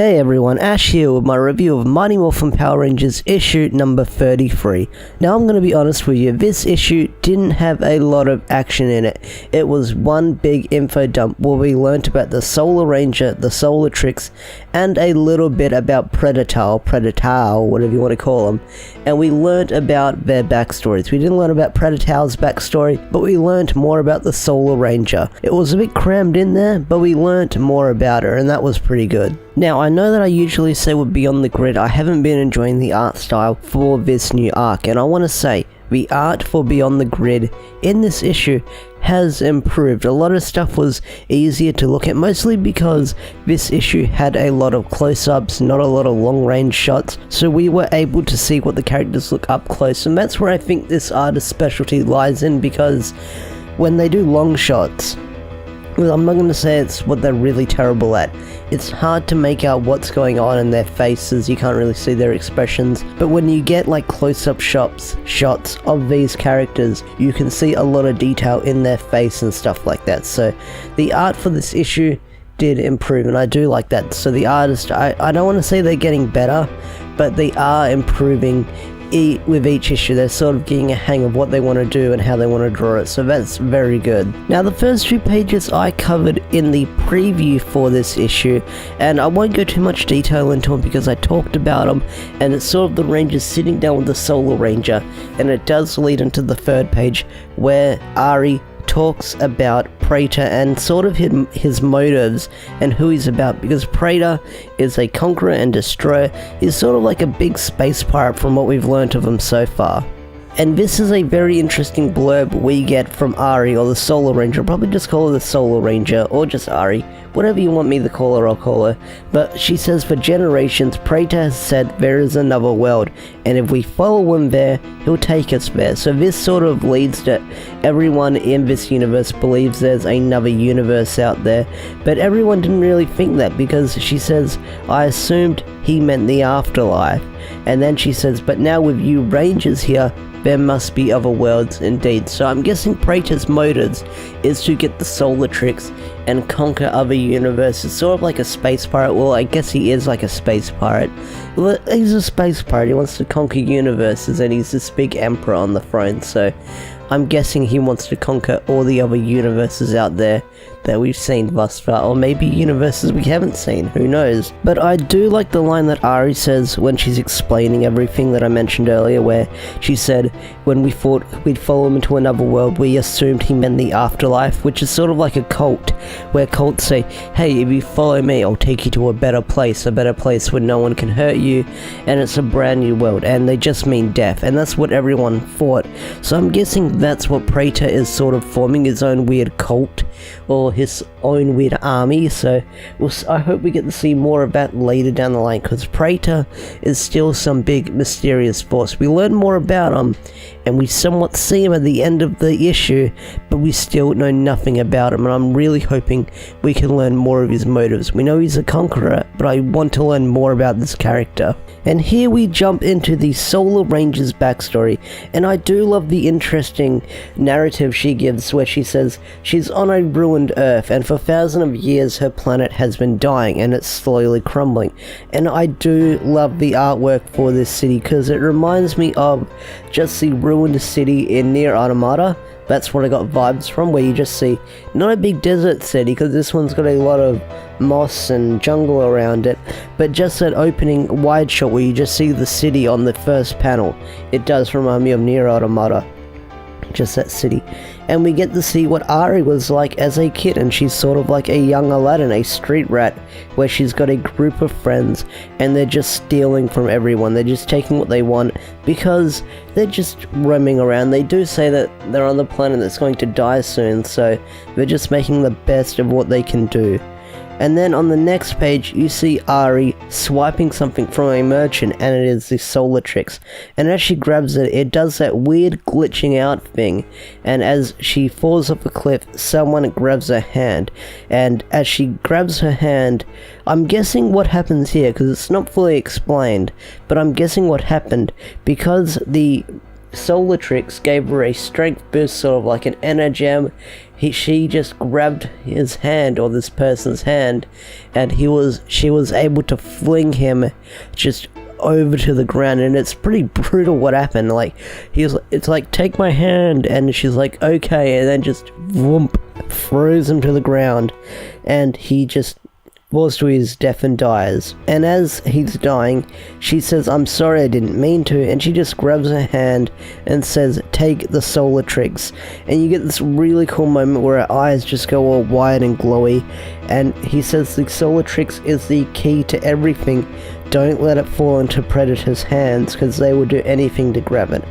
Hey everyone, Ash here with my review of Mighty Morphin Power Rangers issue number 33. Now I'm going to be honest with you, this issue didn't have a lot of action in it. It was one big info dump where we learnt about the Solar Ranger, the Solar Tricks, and a little bit about Preator, whatever you want to call them. And we learnt about their backstories. We didn't learn about Preator's backstory, but we learnt more about the Solar Ranger. It was a bit crammed in there, but we learnt more about her, and that was pretty good. Now, I know that I usually say with Beyond the Grid, I haven't been enjoying the art style for this new arc, and I want to say, the art for Beyond the Grid in this issue has improved. A lot of stuff was easier to look at, mostly because this issue had a lot of close-ups, not a lot of long-range shots, so we were able to see what the characters look up close, and that's where I think this artist's specialty lies in, because when they do long shots, well, I'm not going to say it's what they're really terrible at. It's hard to make out what's going on in their faces, you can't really see their expressions, but when you get like close-up shots of these characters, you can see a lot of detail in their face and stuff like that. So the art for this issue did improve, and I do like that. So the artist, I don't want to say they're getting better, but they are improving with each issue. They're sort of getting a hang of what they want to do and how they want to draw it, so that's very good. Now, the first few pages I covered in the preview for this issue, and I won't go too much detail into them because I talked about them, and it's sort of the Rangers sitting down with the Solar Ranger, and it does lead into the third page where Ari talks about Preator and sort of his motives and who he's about, because Preator is a conqueror and destroyer. He's sort of like a big space pirate from what we've learnt of him so far. And this is a very interesting blurb we get from Ari, or the Solar Ranger. I'll probably just call her the Solar Ranger, or just Ari. Whatever you want me to call her, I'll call her. But she says, for generations, Preator has said there is another world, and if we follow him there, he'll take us there. So this sort of leads to everyone in this universe believes there's another universe out there. But everyone didn't really think that, because she says, I assumed he meant the afterlife. And then she says, but now with you Rangers here, there must be other worlds indeed. So I'm guessing Preator's motives is to get the Solar Tricks and conquer other universes, sort of like a space pirate. Well, I guess he is like a space pirate. Well, he's a space pirate, he wants to conquer universes, and he's this big emperor on the throne, so I'm guessing he wants to conquer all the other universes out there that we've seen thus far, or maybe universes we haven't seen, who knows. But I do like the line that Ari says when she's explaining everything that I mentioned earlier, where she said, when we thought we'd follow him into another world, we assumed he meant the afterlife, which is sort of like a cult, where cults say, hey, if you follow me, I'll take you to a better place where no one can hurt you, and it's a brand new world, and they just mean death, and that's what everyone thought. So I'm guessing that's what Preator is sort of forming, his own weird cult, or his own weird army. So I hope we get to see more of that later down the line, because Preator is still some big mysterious force. We learn more about him, and we somewhat see him at the end of the issue, but we still know nothing about him, and I'm really hoping we can learn more of his motives. We know he's a conqueror, but I want to learn more about this character. And here we jump into the Solar Ranger's backstory, and I do love the interesting narrative she gives, where she says she's on a ruined Earth, and for thousands of years her planet has been dying and it's slowly crumbling. And I do love the artwork for this city, because it reminds me of just the ruined city in Nier Automata. That's what I got vibes from, where you just see, not a big desert city, because this one's got a lot of moss and jungle around it, but just that opening wide shot where you just see the city on the first panel. It does remind me of Nier Automata, just that city. And we get to see what Ari was like as a kid, and she's sort of like a young Aladdin, a street rat, where she's got a group of friends, and they're just stealing from everyone. They're just taking what they want, because they're just roaming around. They do say that they're on the planet that's going to die soon, so they're just making the best of what they can do. And then on the next page, you see Ari swiping something from a merchant, and it is the Solar Tricks. And as she grabs it, it does that weird glitching out thing. And as she falls off a cliff, someone grabs her hand. And as she grabs her hand, I'm guessing what happens here, because it's not fully explained, but I'm guessing what happened, because the solar tricks gave her a strength boost, sort of like an energem. She just grabbed his hand, or this person's hand, and she was able to fling him just over to the ground. And it's pretty brutal what happened. Like, it's like, take my hand, and she's like, okay, and then just whoomp, throws him to the ground, and he just falls to his death and dies. And as he's dying, she says, I'm sorry, I didn't mean to, and she just grabs her hand and says, take the solar tricks. And you get this really cool moment where her eyes just go all wide and glowy, and he says the solar tricks is the key to everything. Don't let it fall into Predator's hands, because they will do anything to grab it.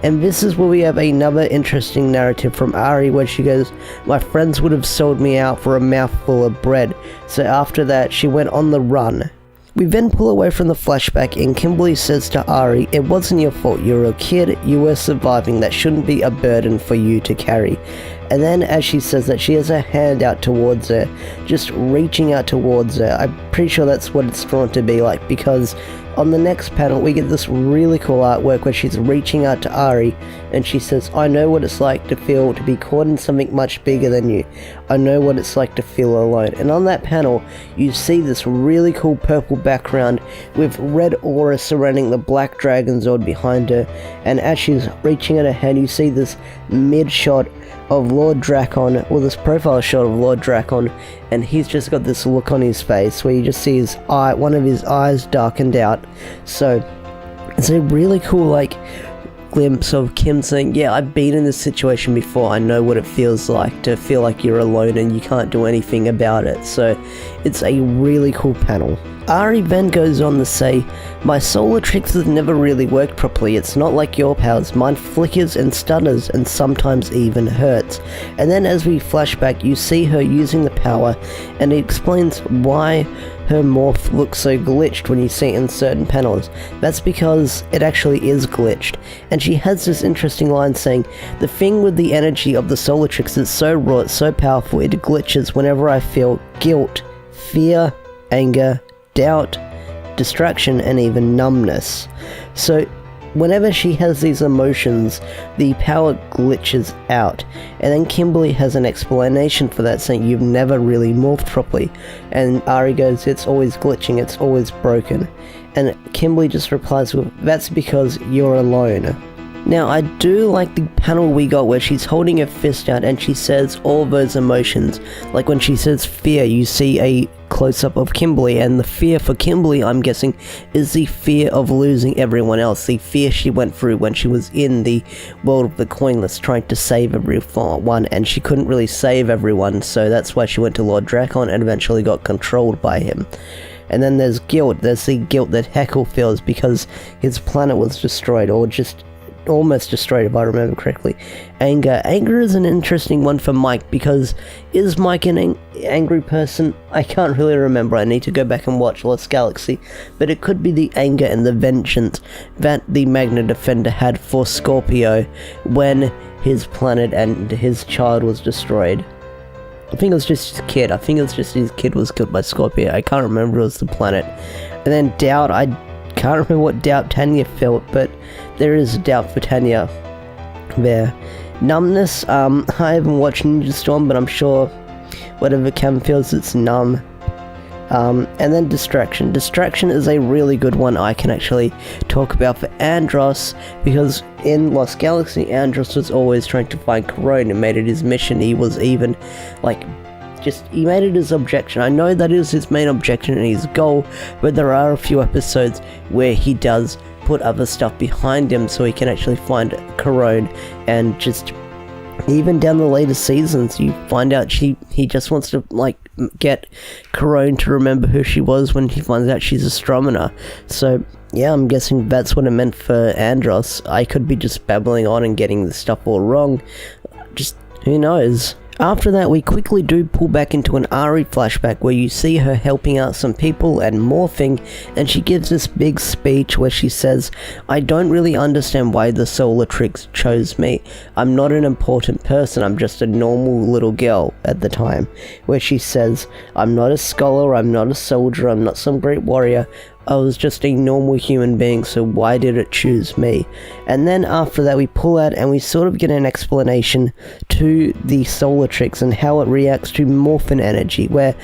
And this is where we have another interesting narrative from Ari, where she goes, my friends would have sold me out for a mouthful of bread. So after that, she went on the run. We then pull away from the flashback, and Kimberly says to Ari, it wasn't your fault, you were a kid, you were surviving, that shouldn't be a burden for you to carry. And then as she says that, she has her hand out towards her, just reaching out towards her. I'm pretty sure that's what it's drawn to be like, because on the next panel we get this really cool artwork where she's reaching out to Ari, and she says, I know what it's like to feel to be caught in something much bigger than you. I know what it's like to feel alone. And on that panel you see this really cool purple background with red aura surrounding the black dragon Zord behind her, and as she's reaching at her hand, you see this mid shot of Lord Drakon, or this profile shot of Lord Drakon, and he's just got this look on his face where you just see his eye, one of his eyes darkened out. So it's a really cool like glimpse of Kim saying, yeah, I've been in this situation before, I know what it feels like to feel like you're alone and you can't do anything about it. So it's a really cool panel. Ari then goes on to say, my solar tricks have never really worked properly, it's not like your powers, mine flickers and stutters and sometimes even hurts. And then as we flash back, you see her using the power, and it explains why her morph looks so glitched when you see it in certain panels. That's because it actually is glitched. And she has this interesting line saying, the thing with the energy of the solar tricks is so raw, it's so powerful, it glitches whenever I feel guilt, fear, anger, doubt, distraction, and even numbness. So whenever she has these emotions, the power glitches out. And then Kimberly has an explanation for that, saying you've never really morphed properly. And Ari goes, it's always glitching, it's always broken. And Kimberly just replies with, that's because you're alone. Now, I do like the panel we got where she's holding her fist out and she says all those emotions. Like when she says fear, you see a close-up of Kimberly, and the fear for Kimberly, I'm guessing, is the fear of losing everyone else. The fear she went through when she was in the world of the coinless, trying to save everyone, and she couldn't really save everyone, so that's why she went to Lord Drakon and eventually got controlled by him. And then there's guilt. There's the guilt that Heckle feels because his planet was destroyed, or just almost destroyed, if I remember correctly. Anger is an interesting one for Mike, because is Mike an angry person? I can't really remember, I need to go back and watch Lost Galaxy, but it could be the anger and the vengeance that the Magna Defender had for Scorpio when his planet and his child was destroyed. I think it was just his kid. I think it was just his kid was killed by Scorpio. I can't remember, it was the planet. And then doubt, I can't remember what doubt Tanya felt, but there is doubt for Tanya there. Numbness, I haven't watched Ninja Storm, but I'm sure whatever Cam feels, it's numb. And then distraction. Distraction is a really good one I can actually talk about for Andros, because in Lost Galaxy, Andros was always trying to find Corone and made it his mission. He was even, like, he made it his objection. I know that is his main objection and his goal, but there are a few episodes where he does put other stuff behind him so he can actually find Corone, and just even down the later seasons you find out he just wants to like get Corone to remember who she was when he finds out she's Astromina. So yeah, I'm guessing that's what it meant for Andros. I could be just babbling on and getting the stuff all wrong, just who knows. After that, we quickly do pull back into an Ari flashback where you see her helping out some people and morphing, and she gives this big speech where she says, "I don't really understand why the Solar Tricks chose me. I'm not an important person, I'm just a normal little girl," at the time, where she says, "I'm not a scholar, I'm not a soldier, I'm not some great warrior. I was just a normal human being, so why did it choose me?" And then after that we pull out and we sort of get an explanation to the Solar Tricks and how it reacts to Morphin energy, where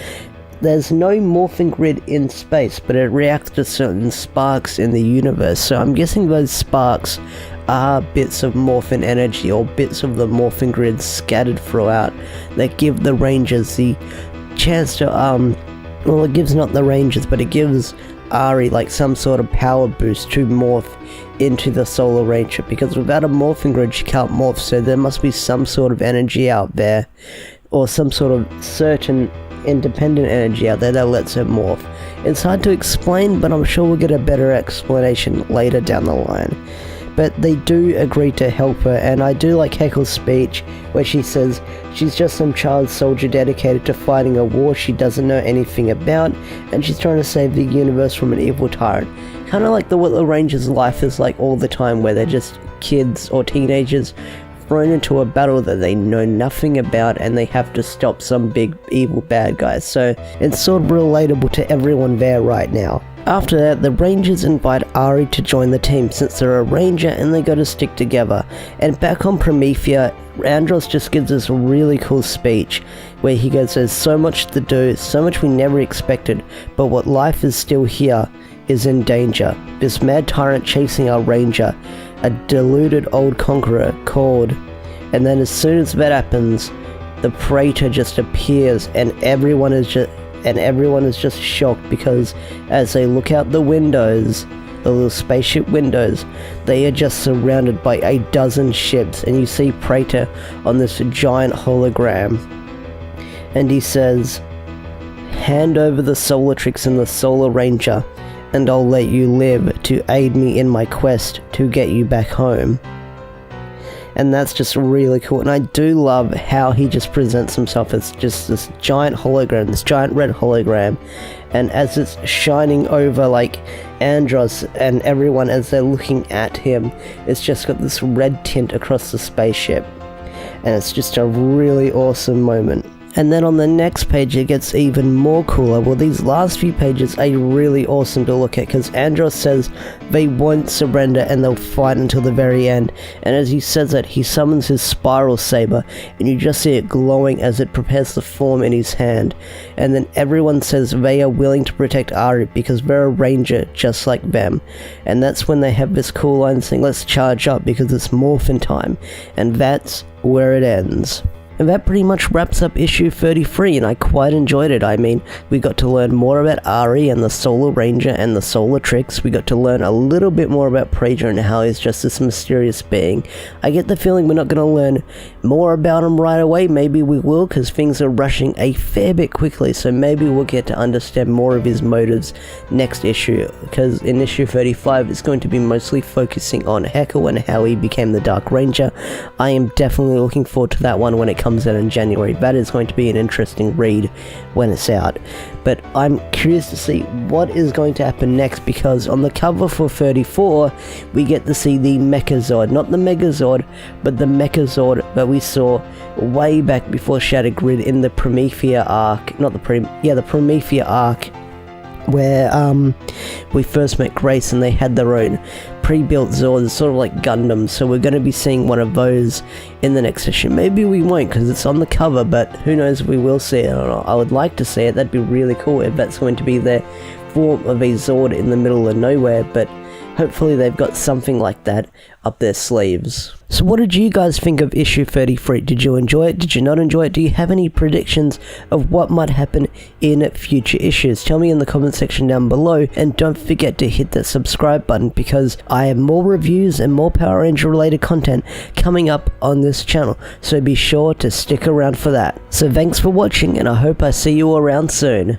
there's no Morphin grid in space, but it reacts to certain sparks in the universe. So I'm guessing those sparks are bits of Morphin energy, or bits of the Morphin grid scattered throughout, that give the Rangers the chance to, well, it gives not the Rangers, but it gives Ari like some sort of power boost to morph into the Solar Ranger, because without a morphing grid she can't morph, so there must be some sort of energy out there, or some sort of certain independent energy out there that lets her morph. It's hard to explain, but I'm sure we'll get a better explanation later down the line. But they do agree to help her, and I do like Heckle's speech where she says she's just some child soldier dedicated to fighting a war she doesn't know anything about, and she's trying to save the universe from an evil tyrant. Kind of like what the Rangers' life is like all the time, where they're just kids or teenagers thrown into a battle that they know nothing about, and they have to stop some big evil bad guys. So it's sort of relatable to everyone there right now. After that, the Rangers invite Ari to join the team since they're a Ranger and they got to stick together. And back on Promethea, Andros just gives us a really cool speech where he goes, "There's so much to do, so much we never expected, but what life is still here is in danger. This mad tyrant chasing our Ranger, a deluded old conqueror called," and then as soon as that happens, the Preator just appears, and everyone is just shocked, because as they look out the windows, the little spaceship windows, they are just surrounded by a dozen ships, and you see Preator on this giant hologram, and he says, "Hand over the Solar Tricks and the Solar Ranger, and I'll let you live to aid me in my quest to get you back home." And that's just really cool, and I do love how he just presents himself as just this giant hologram, this giant red hologram, and as it's shining over like Andros and everyone as they're looking at him, it's just got this red tint across the spaceship, and it's just a really awesome moment. And then on the next page it gets even more cooler. Well, these last few pages are really awesome to look at, because Andros says they won't surrender and they'll fight until the very end. And as he says that, he summons his spiral saber, and you just see it glowing as it prepares to form in his hand. And then everyone says they are willing to protect Ari because they're a Ranger just like them. And that's when they have this cool line saying, "Let's charge up because it's Morphin time." And that's where it ends. And that pretty much wraps up issue 33, and I quite enjoyed it. I mean, we got to learn more about Ari and the Solar Ranger and the Solar Tricks. We got to learn a little bit more about Preator and how he's just this mysterious being. I get the feeling we're not going to learn more about him right away. Maybe we will, because things are rushing a fair bit quickly, so maybe we'll get to understand more of his motives next issue, because in issue 35 it's going to be mostly focusing on Heckle and how he became the Dark Ranger. I am definitely looking forward to that one when it comes out in January. That is going to be an interesting read when it's out. But I'm curious to see what is going to happen next, because on the cover for 34 we get to see the Mechazord, not the Megazord, but the Mechazord that we saw way back before Shattered Grid in the Promethea arc, the Promethea arc, where we first met Grace and they had their own pre-built Zords, sort of like Gundam. So we're going to be seeing one of those in the next issue. Maybe we won't, because it's on the cover, but who knows if we will see it or not. I would like to see it. That'd be really cool if that's going to be their form of a Zord in the middle of nowhere, but hopefully they've got something like that up their sleeves. So what did you guys think of issue 33? Did you enjoy it? Did you not enjoy it? Do you have any predictions of what might happen in future issues? Tell me in the comment section down below, and don't forget to hit that subscribe button, because I have more reviews and more Power Ranger related content coming up on this channel, so be sure to stick around for that. So thanks for watching, and I hope I see you around soon.